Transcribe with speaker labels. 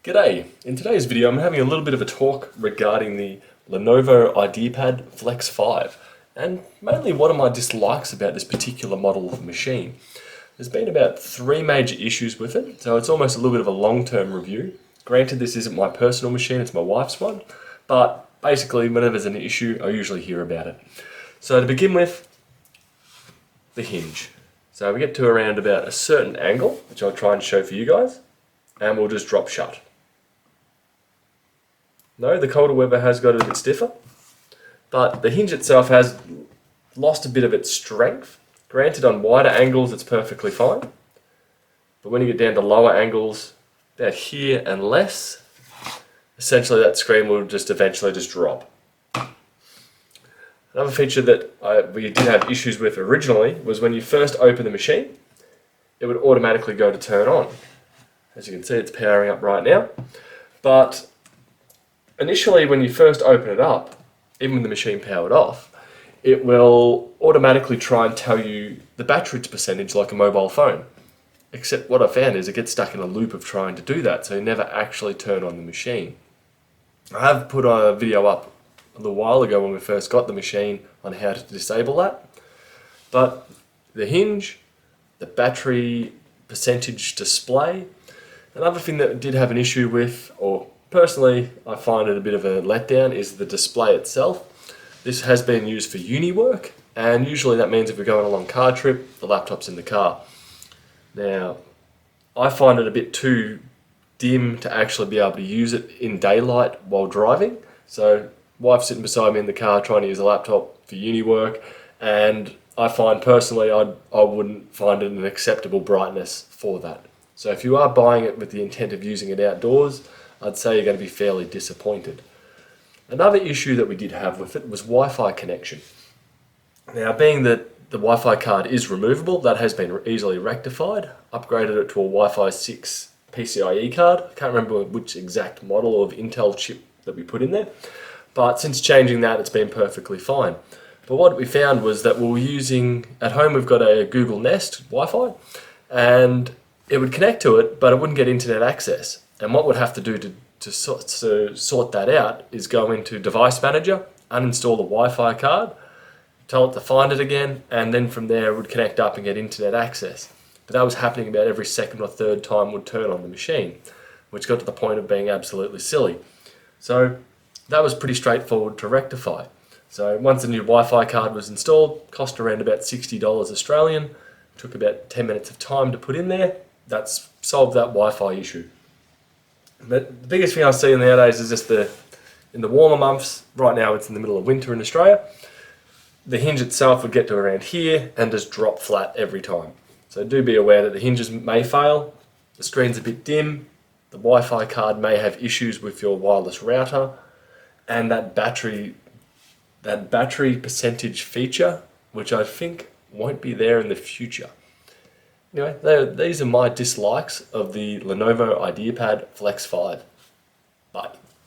Speaker 1: G'day! In today's video I'm having a little bit of a talk regarding the Lenovo Ideapad Flex 5 and mainly what are my dislikes about this particular model of machine. There's been about 3 major issues with it, so it's almost a little bit of a long-term review. Granted, this isn't my personal machine, it's my wife's one, but basically whenever there's an issue I usually hear about it. So to begin with, the hinge. So we get to around about a certain angle, which I'll try and show for you guys, and we'll just drop shut. No, the colder weather has got it a bit stiffer, but the hinge itself has lost a bit of its strength. Granted, on wider angles it's perfectly fine, but when you get down to lower angles, about here and less, essentially that screen will just eventually just drop. Another feature that we did have issues with originally was when you first open the machine, it would automatically go to turn on. As you can see, it's powering up right now, but initially, when you first open it up, even when the machine powered off, it will automatically try and tell you the battery percentage like a mobile phone. Except what I found is it gets stuck in a loop of trying to do that, so you never actually turn on the machine. I have put a video up a little while ago when we first got the machine on how to disable that. But the hinge, the battery percentage display, another thing that did have an issue with, or personally, I find it a bit of a letdown, is the display itself. This has been used for uni work, and usually that means if we're going on a long car trip, the laptop's in the car. Now, I find it a bit too dim to actually be able to use it in daylight while driving. So, wife's sitting beside me in the car trying to use a laptop for uni work, and I find personally I wouldn't find it an acceptable brightness for that. So if you are buying it with the intent of using it outdoors, I'd say you're going to be fairly disappointed. Another issue that we did have with it was Wi-Fi connection. Now, being that the Wi-Fi card is removable, that has been easily rectified. Upgraded it to a Wi-Fi 6 PCIe card. I can't remember which exact model of Intel chip that we put in there, but since changing that, it's been perfectly fine. But what we found was that we were using, at home we've got a Google Nest Wi-Fi, and it would connect to it, but it wouldn't get internet access. And what we'd have to do to sort that out is go into Device Manager, uninstall the Wi-Fi card, tell it to find it again, and then from there it would connect up and get internet access. But that was happening about every second or third time we'd turn on the machine, which got to the point of being absolutely silly. So that was pretty straightforward to rectify. So once the new Wi-Fi card was installed, cost around about $60 Australian, took about 10 minutes of time to put in there. That's solved that Wi-Fi issue. But the biggest thing I see nowadays is just in the warmer months, right now it's in the middle of winter in Australia, the hinge itself would get to around here and just drop flat every time. So do be aware that the hinges may fail, the screen's a bit dim, the Wi-Fi card may have issues with your wireless router, and that battery percentage feature, which I think won't be there in the future. Anyway, these are my dislikes of the Lenovo Ideapad Flex 5. Bye.